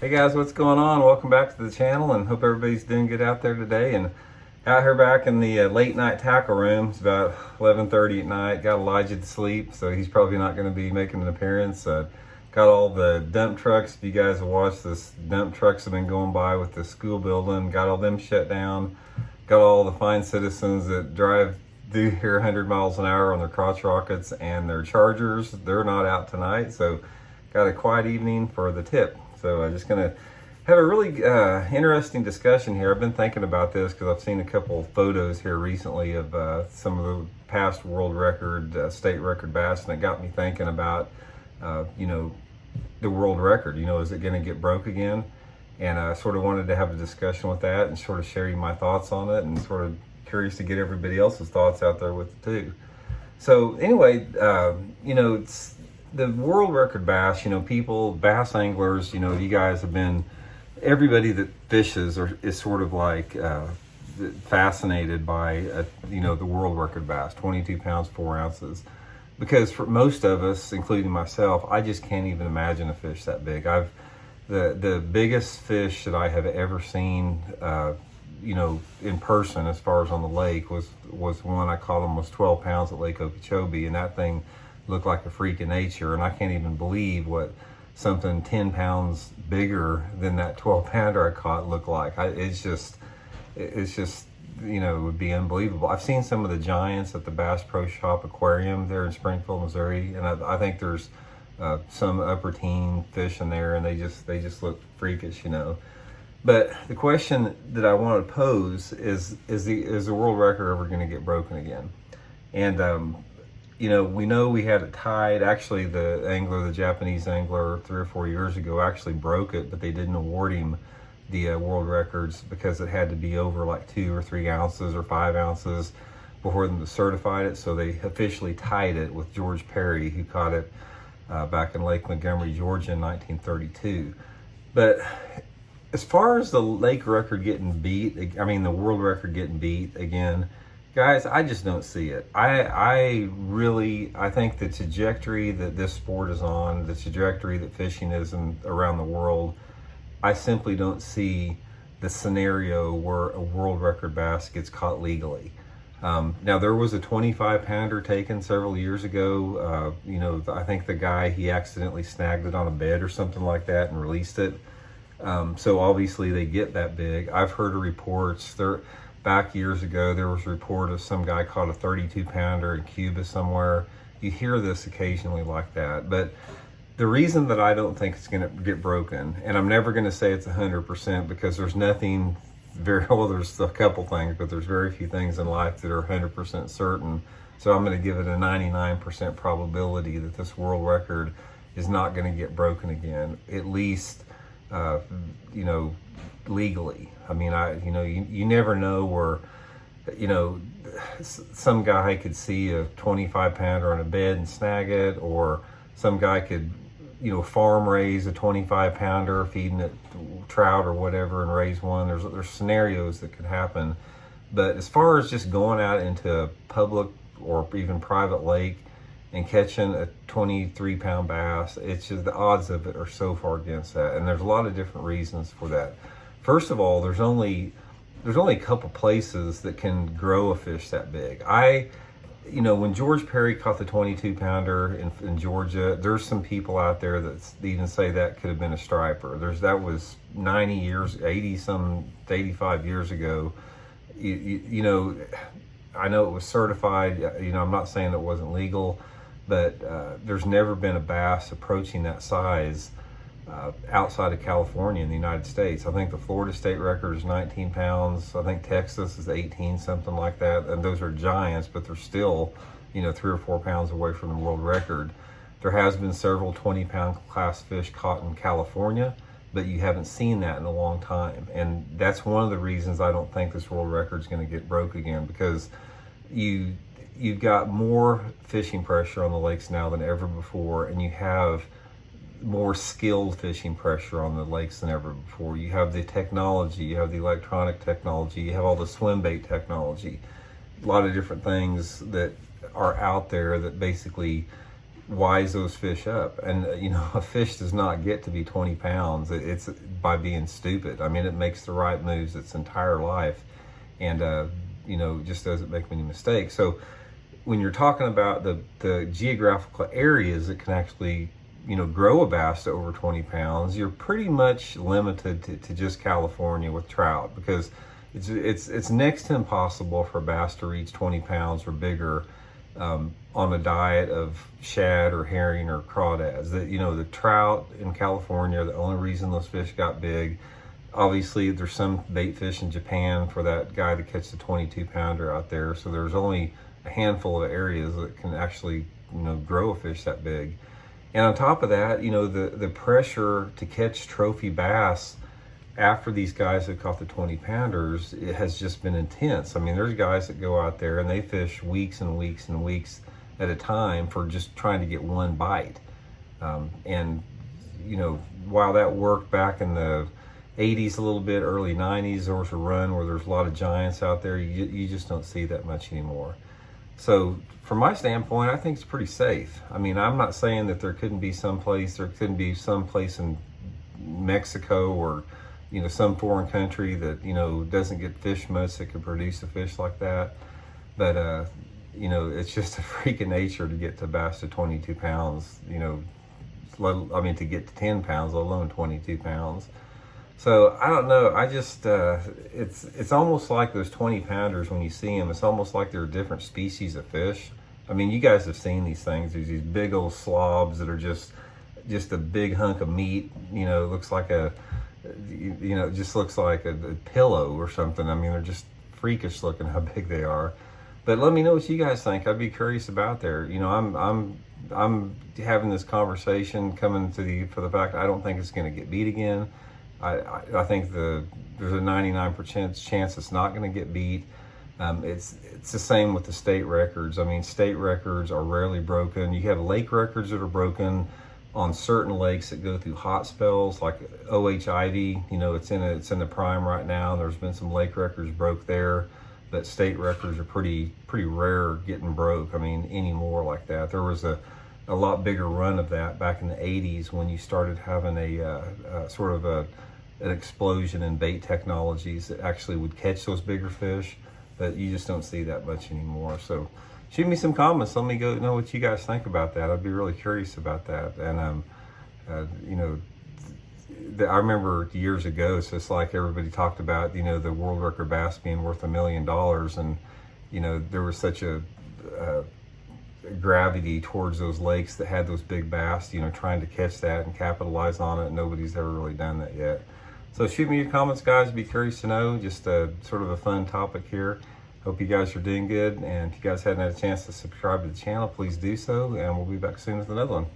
Hey guys, what's going on? Welcome back to the channel, and hope everybody's doing good out there today. And out here back in the late night tackle room. It's about 11:30 at night. Got Elijah to sleep, so he's probably not going to be making an appearance. Got all the dump trucks. If you guys have watched this, dump trucks have been going by with the school building. Got all them shut down. Got all the fine citizens that drive through here 100 miles an hour on their crotch rockets and their chargers. They're not out tonight, so got a quiet evening for the tip. So I'm just gonna have a really interesting discussion here. I've been thinking about this because I've seen a couple of photos here recently of some of the past world record, state record bass, and it got me thinking about, the world record. Is it gonna get broke again? And I sort of wanted to have a discussion with that and sort of share you my thoughts on it, and sort of curious to get everybody else's thoughts out there with it too. So anyway, it's the world record bass. People, bass anglers, you guys have been, everybody that fishes is sort of like fascinated by the world record bass, 22 pounds 4 ounces, because for most of us, including myself, I just can't even imagine a fish that big. The biggest fish that I have ever seen in person, as far as on the lake, was one I caught almost 12 pounds at Lake Okeechobee, and that thing looked like a freak of nature. And I can't even believe what something 10 pounds bigger than that 12 pounder I caught looked like. It's just it would be unbelievable. I've seen some of the giants at the Bass Pro Shop Aquarium there in Springfield, Missouri, and I think there's some upper teen fish in there, and they just look freakish, But the question that I want to pose is the world record ever going to get broken again? And we know we had it tied. Actually, the Japanese angler 3 or 4 years ago actually broke it, but they didn't award him the world records because it had to be over like 2 or 3 ounces or 5 ounces before them to certify it. So they officially tied it with George Perry, who caught it back in Lake Montgomery, Georgia in 1932. But as far as the lake record getting beat, the world record getting beat again, guys, I just don't see it. I think the trajectory that this sport is on, the trajectory that fishing is around the world, I simply don't see the scenario where a world record bass gets caught legally. Now, there was a 25 pounder taken several years ago. I think the guy, he accidentally snagged it on a bed or something like that and released it. So obviously they get that big. I've heard of reports back years ago, there was a report of some guy caught a 32 pounder in Cuba somewhere. You hear this occasionally like that, but the reason that I don't think it's going to get broken, and I'm never going to say it's 100%, because there's nothing there's a couple things, but there's very few things in life that are 100% certain. So I'm going to give it a 99% probability that this world record is not going to get broken again, at least legally. You never know where, some guy could see a 25 pounder on a bed and snag it, or some guy could, farm raise a 25 pounder, feeding it trout or whatever, and raise one. There's scenarios that could happen. But as far as just going out into a public or even private lake and catching a 23 pound bass, it's just the odds of it are so far against that. And there's a lot of different reasons for that. First of all, there's only a couple places that can grow a fish that big. When George Perry caught the 22 pounder in Georgia, there's some people out there that even say that could have been a striper. That was 90 years, 85 years ago. I know it was certified. I'm not saying it wasn't legal, but there's never been a bass approaching that size outside of California in the United States. I think the Florida state record is 19 pounds. I think Texas is 18, something like that. And those are giants, but they're still, 3 or 4 pounds away from the world record. There has been several 20-pound class fish caught in California, but you haven't seen that in a long time. And that's one of the reasons I don't think this world record is going to get broke again, because you've got more fishing pressure on the lakes now than ever before, and you have more skilled fishing pressure on the lakes than ever before. You have the technology, you have the electronic technology, you have all the swim bait technology, a lot of different things that are out there that basically wise those fish up. And you know, a fish does not get to be 20 pounds. It's by being stupid. I mean, it makes the right moves its entire life, and you know, just doesn't make many mistakes. So when you're talking about the geographical areas that can actually, you know, grow a bass to over 20 pounds, you're pretty much limited to just California with trout, because it's next to impossible for a bass to reach 20 pounds or bigger on a diet of shad or herring or crawdads. That, you know, the trout in California are the only reason those fish got big. Obviously, there's some bait fish in Japan for that guy to catch the 22 pounder out there. So there's only a handful of areas that can actually, you know, grow a fish that big. And on top of that, you know, the pressure to catch trophy bass after these guys have caught the 20 pounders, it has just been intense. I mean, there's guys that go out there and they fish weeks and weeks and weeks at a time for just trying to get one bite. And, you know, while that worked back in the 80s a little bit, early 90s, there was a run where there's a lot of giants out there. You just don't see that much anymore. So from my standpoint, I think it's pretty safe. I mean, I'm not saying that there couldn't be some place in Mexico or, you know, some foreign country that, you know, doesn't get fish much that could produce a fish like that. But, you know, it's just a freak of nature to get to bass to 22 pounds, you know, to get to 10 pounds, let alone 22 pounds. So I don't know. I just, it's almost like those 20 pounders, when you see them, it's almost like they're a different species of fish. I mean, you guys have seen these things. There's these big old slobs that are just a big hunk of meat, you know, looks like it just looks like a pillow or something. I mean, they're just freakish looking how big they are. But let me know what you guys think. I'd be curious about there. You know, I'm having this conversation coming for the fact I don't think it's going to get beat again. I think there's a 99% chance it's not going to get beat. It's the same with the state records. I mean, state records are rarely broken. You have lake records that are broken on certain lakes that go through hot spells, like O.H. Ivy. You know, it's in the prime right now. There's been some lake records broke there, but state records are pretty rare getting broke. I mean, anymore like that. There was a lot bigger run of that back in the 80s when you started having a sort of an explosion in bait technologies that actually would catch those bigger fish, but you just don't see that much anymore. So shoot me some comments. Let me know what you guys think about that. I'd be really curious about that. And, you know, I remember years ago, it's just like everybody talked about, you know, the world record bass being worth $1 million. And, you know, there was such a gravity towards those lakes that had those big bass, you know, trying to catch that and capitalize on it. Nobody's ever really done that yet. So shoot me your comments, guys. Be curious to know. Just sort of a fun topic here. Hope you guys are doing good. And if you guys hadn't had a chance to subscribe to the channel, please do so. And we'll be back soon with another one.